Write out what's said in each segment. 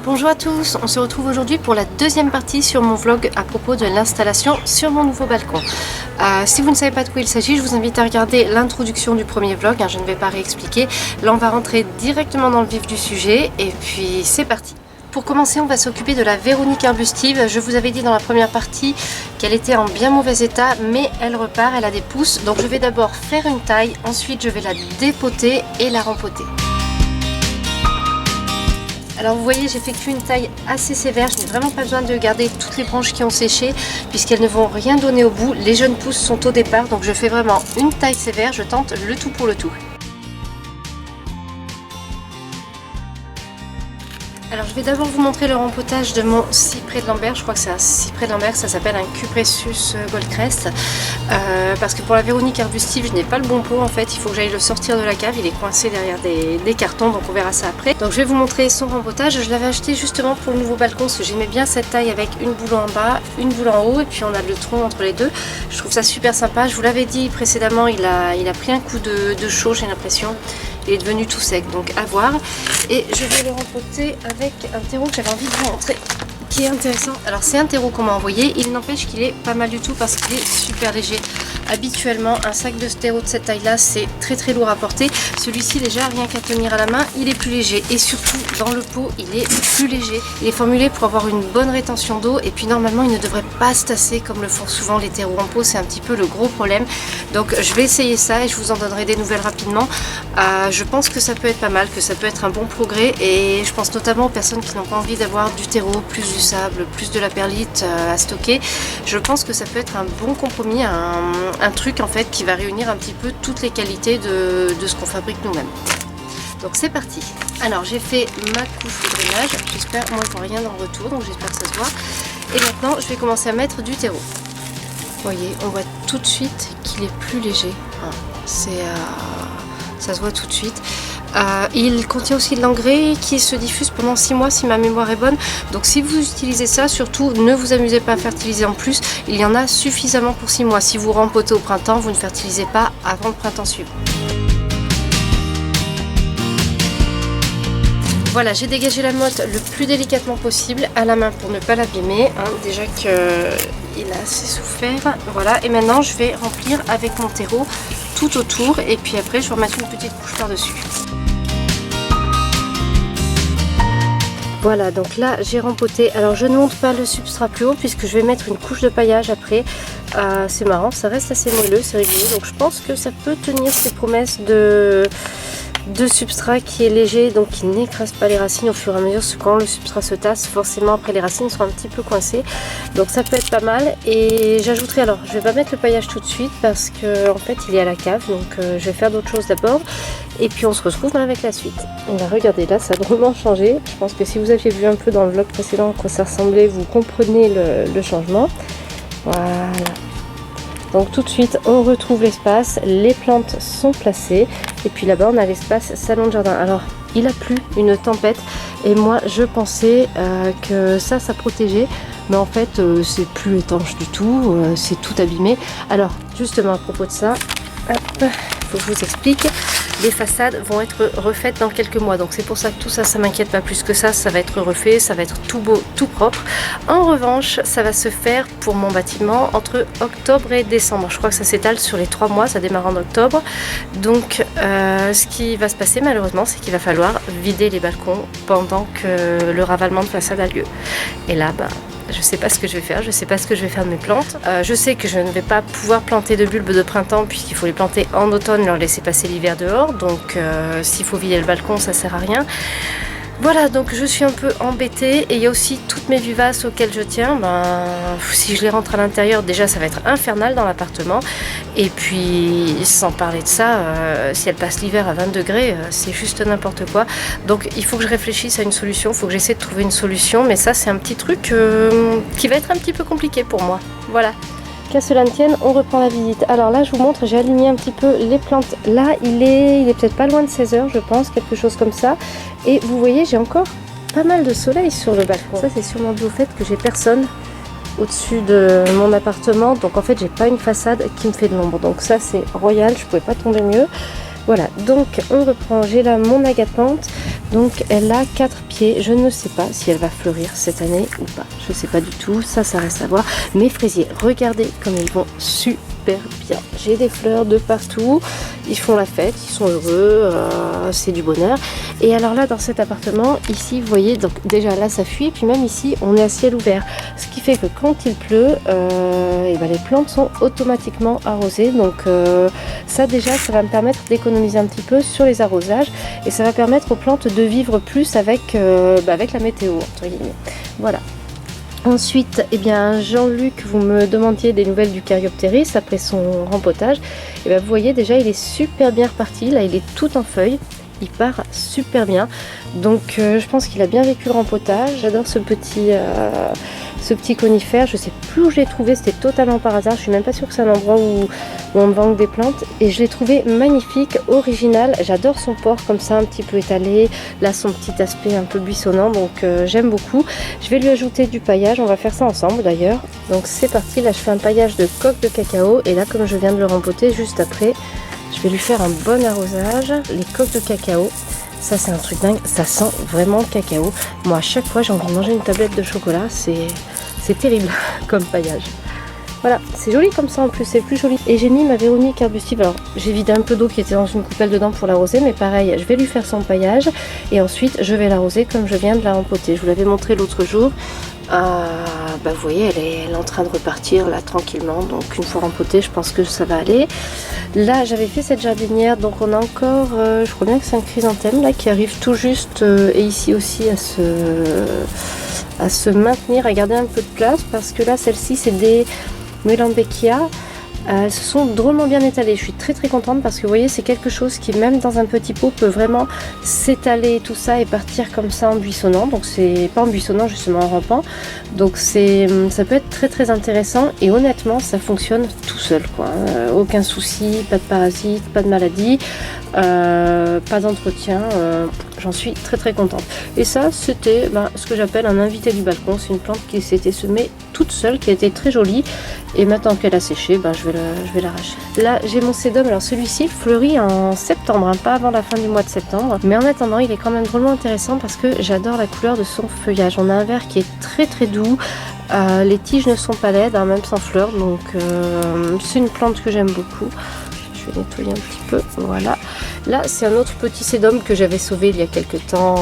Bonjour à tous, on se retrouve aujourd'hui pour la deuxième partie sur mon vlog à propos de l'installation sur mon nouveau balcon. Si vous ne savez pas de quoi il s'agit, je vous invite à regarder l'introduction du premier vlog, je ne vais pas réexpliquer. Là on va rentrer directement dans le vif du sujet et puis c'est parti. Pour commencer, on va s'occuper de la Véronique arbustive. Je vous avais dit dans la première partie qu'elle était en bien mauvais état, mais elle repart, elle a des pousses. Donc je vais d'abord faire une taille, ensuite je vais la dépoter et la rempoter. Alors vous voyez, j'effectue une taille assez sévère, je n'ai vraiment pas besoin de garder toutes les branches qui ont séché puisqu'elles ne vont rien donner au bout. Les jeunes pousses sont au départ, donc je fais vraiment une taille sévère, je tente le tout pour le tout. Alors je vais d'abord vous montrer le rempotage de mon cyprès de Lambert. Je crois que c'est un cyprès de Lambert, ça s'appelle un Cupressus Goldcrest. Parce que pour la Véronique arbustive, je n'ai pas le bon pot en fait. Il faut que j'aille le sortir de la cave, il est coincé derrière des cartons, donc on verra ça après. Donc je vais vous montrer son rempotage. Je l'avais acheté justement pour le nouveau balcon parce que j'aimais bien cette taille avec une boule en bas, une boule en haut et puis on a le tronc entre les deux. Je trouve ça super sympa. Je vous l'avais dit précédemment, il a pris un coup de chaud, j'ai l'impression. Il est devenu tout sec, donc à voir. Et je vais le rempoter avec un terreau que j'avais envie de vous montrer, qui est intéressant. Alors c'est un terreau qu'on m'a envoyé, il n'empêche qu'il est pas mal du tout parce qu'il est super léger. Habituellement, un sac de terreau de cette taille-là, c'est très lourd à porter. Celui-ci, déjà, rien qu'à tenir à la main, il est plus léger. Et surtout, dans le pot, il est plus léger. Il est formulé pour avoir une bonne rétention d'eau. Et puis, normalement, il ne devrait pas se tasser comme le font souvent les terreaux en pot. C'est un petit peu le gros problème. Donc, je vais essayer ça et je vous en donnerai des nouvelles rapidement. Je pense que ça peut être pas mal, que ça peut être un bon progrès. Et je pense notamment aux personnes qui n'ont pas envie d'avoir du terreau, plus du sable, plus de la perlite à stocker. Je pense que ça peut être un bon compromis, un truc en fait qui va réunir un petit peu toutes les qualités de ce qu'on fabrique nous-mêmes. Donc c'est parti. Alors j'ai fait ma couche de drainage, j'espère, moi je vois rien dans le retour donc j'espère que ça se voit. Et maintenant je vais commencer à mettre du terreau. Vous voyez, on voit tout de suite qu'il est plus léger. Ça se voit tout de suite. Il contient aussi de l'engrais qui se diffuse pendant 6 mois si ma mémoire est bonne. Donc si vous utilisez ça, surtout ne vous amusez pas à fertiliser en plus. Il y en a suffisamment pour 6 mois. Si vous rempotez au printemps, vous ne fertilisez pas avant le printemps suivant. Voilà, j'ai dégagé la motte le plus délicatement possible à la main pour ne pas l'abîmer. Déjà qu'il a assez souffert. Voilà, et maintenant je vais remplir avec mon terreau tout autour et puis après je vais remettre une petite couche par-dessus. Voilà, donc là j'ai rempoté. Alors je ne monte pas le substrat plus haut puisque je vais mettre une couche de paillage après. C'est marrant, ça reste assez moelleux, c'est rigolo. Donc je pense que ça peut tenir ses promesses de substrat qui est léger, donc qui n'écrase pas les racines au fur et à mesure. Parce que quand le substrat se tasse, forcément après les racines seront un petit peu coincées. Donc ça peut être pas mal. Et j'ajouterai, alors je vais pas mettre le paillage tout de suite parce que en fait il est à la cave. Donc je vais faire d'autres choses d'abord. Et puis on se retrouve avec la suite. Et là, regardez, là ça a drôlement changé. Je pense que si vous aviez vu un peu dans le vlog précédent à quoi ça ressemblait, vous comprenez le changement. Voilà. Donc tout de suite on retrouve l'espace, les plantes sont placées et puis là-bas on a l'espace salon de jardin. Alors il a plu, une tempête, et moi je pensais que ça protégeait, mais en fait c'est plus étanche du tout, c'est tout abîmé. Alors justement à propos de ça, hop, faut que je vous explique. Les façades vont être refaites dans quelques mois, donc c'est pour ça que tout ça, ça m'inquiète pas plus que ça va être refait, ça va être tout beau, tout propre. En revanche, ça va se faire pour mon bâtiment entre octobre et décembre. Je crois que ça s'étale sur les 3 mois, ça démarre en octobre. Donc ce qui va se passer malheureusement, c'est qu'il va falloir vider les balcons pendant que le ravalement de façade a lieu. Et là, je sais pas ce que je vais faire, je sais pas ce que je vais faire de mes plantes. Je sais que je ne vais pas pouvoir planter de bulbes de printemps puisqu'il faut les planter en automne, leur laisser passer l'hiver dehors. Donc s'il faut vider le balcon, ça sert à rien. Voilà, donc je suis un peu embêtée et il y a aussi toutes mes vivaces auxquelles je tiens. Si je les rentre à l'intérieur, déjà ça va être infernal dans l'appartement. Et puis sans parler de ça, si elles passent l'hiver à 20 degrés, c'est juste n'importe quoi. Donc il faut que je réfléchisse à une solution, il faut que j'essaie de trouver une solution. Mais ça c'est un petit truc qui va être un petit peu compliqué pour moi. Voilà. Qu'à cela ne tienne, on reprend la visite. Alors là je vous montre, j'ai aligné un petit peu les plantes. Là il est peut-être pas loin de 16 h je pense, quelque chose comme ça. Et vous voyez, j'ai encore pas mal de soleil sur le balcon. Ça c'est sûrement dû au fait que j'ai personne au-dessus de mon appartement. Donc en fait j'ai pas une façade qui me fait de l'ombre. Donc ça c'est royal, je pouvais pas tomber mieux. Voilà, donc on reprend, j'ai là mon agapante. Donc elle a 4 pieds, je ne sais pas si elle va fleurir cette année ou pas, je ne sais pas du tout, ça reste à voir. Mes fraisiers, regardez comme ils vont super bien, j'ai des fleurs de partout, ils font la fête, ils sont heureux, c'est du bonheur. Et alors là dans cet appartement, ici vous voyez, donc déjà là ça fuit, et puis même ici on est à ciel ouvert, ce qui fait que quand il pleut, et ben les plantes sont automatiquement arrosées, donc ça déjà ça va me permettre d'économiser un petit peu sur les arrosages, et ça va permettre aux plantes de vivre plus avec, avec la météo entre guillemets. Voilà. Ensuite, eh bien Jean-Luc, vous me demandiez des nouvelles du Caryoptéris après son rempotage. Et bien vous voyez déjà il est super bien reparti, là il est tout en feuilles, il part super bien. Donc je pense qu'il a bien vécu le rempotage. J'adore ce petit conifère, je sais plus où je l'ai trouvé, c'était totalement par hasard, je suis même pas sûre que c'est un endroit où on me vend des plantes, et je l'ai trouvé magnifique, original, j'adore son port comme ça un petit peu étalé, là son petit aspect un peu buissonnant, donc j'aime beaucoup. Je vais lui ajouter du paillage, on va faire ça ensemble d'ailleurs. Donc c'est parti, là je fais un paillage de coque de cacao, et là comme je viens de le rempoter juste après, je vais lui faire un bon arrosage. Les coques de cacao, ça c'est un truc dingue, ça sent vraiment le cacao. Moi à chaque fois j'ai envie de manger une tablette de chocolat, c'est terrible comme paillage. Voilà, c'est joli comme ça en plus, c'est plus joli. Et j'ai mis ma Véronique arbustive, alors j'ai vidé un peu d'eau qui était dans une coupelle dedans pour l'arroser, mais pareil, je vais lui faire son paillage et ensuite je vais l'arroser comme je viens de la rempoter. Je vous l'avais montré l'autre jour. Vous voyez, elle est en train de repartir là tranquillement, donc une fois rempotée je pense que ça va aller. Là j'avais fait cette jardinière, donc on a encore, je crois bien que c'est un chrysanthème là qui arrive tout juste, et ici aussi à se maintenir, à garder un peu de place, parce que là celle-ci c'est des Muehlenbeckia. Elles se sont drôlement bien étalées, je suis très contente parce que vous voyez c'est quelque chose qui même dans un petit pot peut vraiment s'étaler tout ça et partir comme ça en buissonnant, donc c'est pas en buissonnant justement en rampant, donc ça peut être très intéressant, et honnêtement ça fonctionne tout seul quoi, aucun souci, pas de parasites, pas de maladie, pas d'entretien, j'en suis très contente. Et ça c'était ce que j'appelle un invité du balcon, c'est une plante qui s'était semée toute seule, qui a été très jolie, et maintenant qu'elle a séché, je vais l'arracher. Là j'ai mon sédum, alors celui-ci fleurit en septembre, pas avant la fin du mois de septembre, mais en attendant il est quand même drôlement intéressant parce que j'adore la couleur de son feuillage. On a un vert qui est très doux, les tiges ne sont pas laides, même sans fleurs, donc c'est une plante que j'aime beaucoup. Je vais nettoyer un petit peu, voilà. Là c'est un autre petit sédum que j'avais sauvé il y a quelques temps,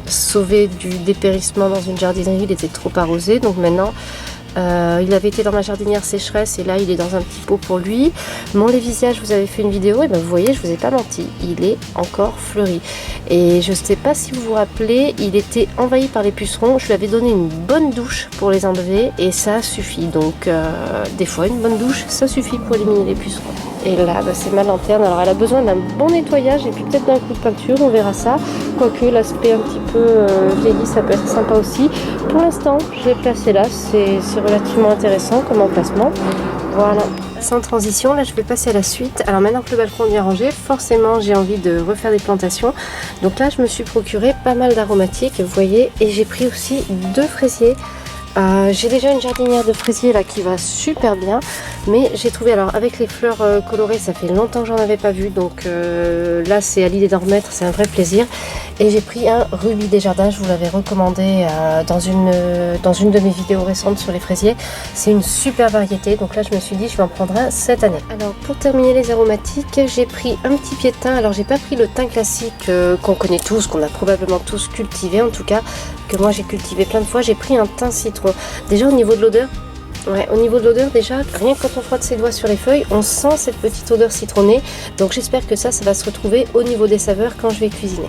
sauvé du dépérissement dans une jardinerie, il était trop arrosé, donc maintenant il avait été dans ma jardinière sécheresse et là il est dans un petit pot pour lui. Mon lévisia, je vous avais fait une vidéo, et vous voyez, je vous ai pas menti, il est encore fleuri, et je sais pas si vous vous rappelez, il était envahi par les pucerons, je lui avais donné une bonne douche pour les enlever et ça suffit, donc des fois une bonne douche ça suffit pour éliminer les pucerons. Et là c'est ma lanterne, alors elle a besoin d'un bon nettoyage et puis peut-être d'un coup de peinture, on verra ça, quoique l'aspect un petit peu vieilli ça peut être sympa aussi. Pour l'instant je l'ai placé là, c'est relativement intéressant comme emplacement. Voilà, sans transition, là je vais passer à la suite. Alors maintenant que le balcon est bien rangé, forcément j'ai envie de refaire des plantations, donc là je me suis procuré pas mal d'aromatiques, vous voyez, et j'ai pris aussi 2 fraisiers. J'ai déjà une jardinière de fraisiers là qui va super bien, mais j'ai trouvé, alors avec les fleurs colorées, ça fait longtemps que j'en avais pas vu, donc là c'est à l'idée d'en remettre, c'est un vrai plaisir. Et j'ai pris un Rubis des Jardins, je vous l'avais recommandé dans une de mes vidéos récentes sur les fraisiers. C'est une super variété, donc là je me suis dit je vais en prendre un cette année. Alors pour terminer les aromatiques, j'ai pris un petit pied de thym. Alors j'ai pas pris le thym classique qu'on connaît tous, qu'on a probablement tous cultivé, en tout cas que moi j'ai cultivé plein de fois. J'ai pris un thym citron. Déjà au niveau de l'odeur, au niveau de l'odeur déjà, rien que quand on frotte ses doigts sur les feuilles, on sent cette petite odeur citronnée. Donc j'espère que ça va se retrouver au niveau des saveurs quand je vais cuisiner.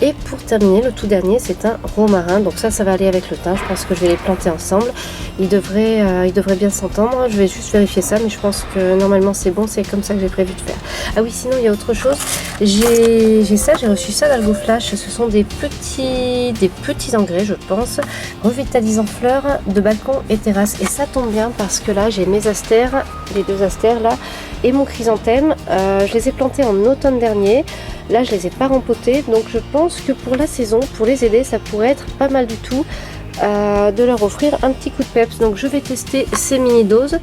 Et pour terminer, le tout dernier, c'est un romarin. Donc ça va aller avec le thym. Je pense que je vais les planter ensemble. Ils devraient bien s'entendre. Je vais juste vérifier ça, mais je pense que normalement c'est bon. C'est comme ça que j'ai prévu de faire. Ah oui, sinon il y a autre chose. J'ai reçu ça d'Algo Flash. Ce sont des petits engrais, je pense, revitalisant fleurs de balcon et terrasse. Et ça tombe bien parce que là j'ai mes astères, les 2 astères là, et mon chrysanthème. Je les ai plantés en automne dernier. Là je les ai pas rempotés, donc je pense que pour la saison, pour les aider, ça pourrait être pas mal du tout de leur offrir un petit coup de peps. Donc je vais tester ces mini doses.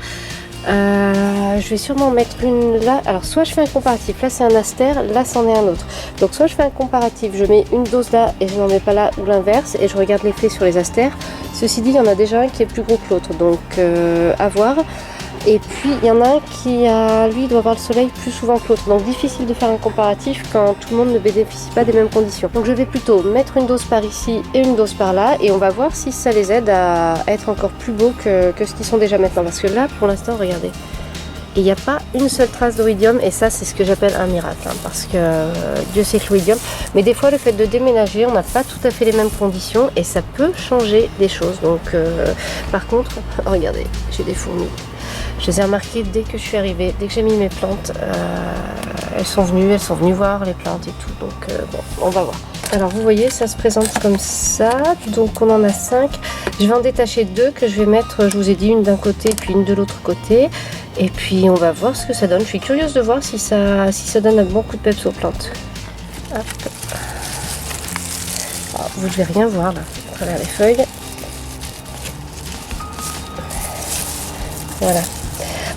Je vais sûrement mettre une là. Alors soit je fais un comparatif, là c'est un aster, là c'en est un autre. Donc soit je fais un comparatif, je mets une dose là et je n'en mets pas là, ou l'inverse, et je regarde l'effet sur les asters. Ceci dit, il y en a déjà un qui est plus gros que l'autre, donc à voir. Et puis il y en a un qui lui doit voir le soleil plus souvent que l'autre, donc difficile de faire un comparatif quand tout le monde ne bénéficie pas des mêmes conditions. Donc je vais plutôt mettre une dose par ici et une dose par là, et on va voir si ça les aide à être encore plus beaux que ce qu'ils sont déjà maintenant. Parce que là pour l'instant, regardez, il n'y a pas une seule trace d'oïdium, et ça c'est ce que j'appelle un miracle, hein, parce que Dieu sait que l'oïdium, mais des fois le fait de déménager, on n'a pas tout à fait les mêmes conditions et ça peut changer des choses. Donc par contre, regardez, j'ai des fourmis. Je les ai remarquées dès que je suis arrivée, dès que j'ai mis mes plantes, elles sont venues voir les plantes et tout, donc bon, on va voir. Alors vous voyez, ça se présente comme ça, donc on en a 5. Je vais en détacher 2 que je vais mettre, je vous ai dit, une d'un côté puis une de l'autre côté. Et puis on va voir ce que ça donne. Je suis curieuse de voir si ça donne un bon coup de peps aux plantes. Hop. Alors, vous ne devez rien voir là, à travers les feuilles. Voilà.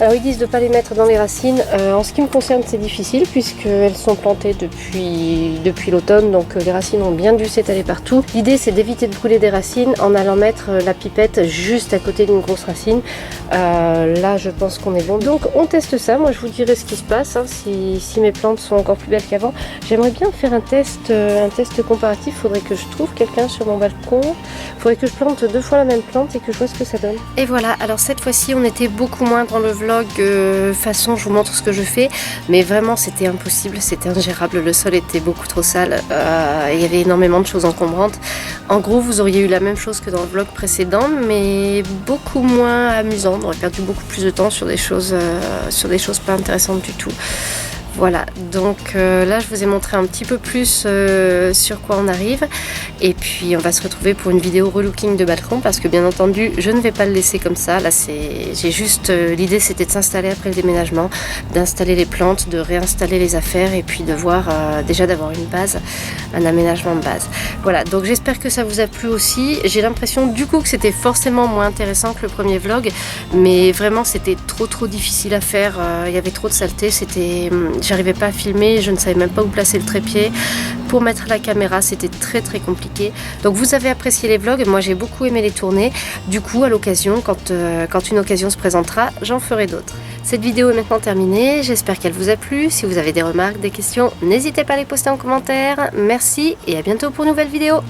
Alors ils disent de ne pas les mettre dans les racines. En ce qui me concerne, c'est difficile puisqu'elles sont plantées depuis l'automne, donc les racines ont bien dû s'étaler partout. L'idée c'est d'éviter de brûler des racines en allant mettre la pipette juste à côté d'une grosse racine. Là je pense qu'on est bon. Donc on teste ça, moi je vous dirai ce qui se passe, hein, si mes plantes sont encore plus belles qu'avant. J'aimerais bien faire un test comparatif. Il faudrait que je trouve quelqu'un sur mon balcon. Il faudrait que je plante 2 fois la même plante et que je vois ce que ça donne. Et voilà, alors cette fois-ci on était beaucoup moins dans le vlog façon je vous montre ce que je fais, mais vraiment c'était impossible, c'était ingérable, le sol était beaucoup trop sale, il y avait énormément de choses encombrantes. En gros vous auriez eu la même chose que dans le vlog précédent, mais beaucoup moins amusant, on aurait perdu beaucoup plus de temps sur des choses pas intéressantes du tout. Voilà, donc là je vous ai montré un petit peu plus sur quoi on arrive, et puis on va se retrouver pour une vidéo relooking de balcon, parce que bien entendu je ne vais pas le laisser comme ça. Là j'ai juste l'idée c'était de s'installer après le déménagement, d'installer les plantes, de réinstaller les affaires, et puis de voir déjà d'avoir une base, un aménagement de base. Voilà, donc j'espère que ça vous a plu aussi. J'ai l'impression du coup que c'était forcément moins intéressant que le premier vlog, mais vraiment c'était trop difficile à faire, il y avait trop de saleté, j'arrivais pas à filmer, je ne savais même pas où placer le trépied. Pour mettre la caméra, c'était très compliqué. Donc vous avez apprécié les vlogs, moi j'ai beaucoup aimé les tourner. Du coup, à l'occasion, quand une occasion se présentera, j'en ferai d'autres. Cette vidéo est maintenant terminée, j'espère qu'elle vous a plu. Si vous avez des remarques, des questions, n'hésitez pas à les poster en commentaire. Merci et à bientôt pour une nouvelle vidéo.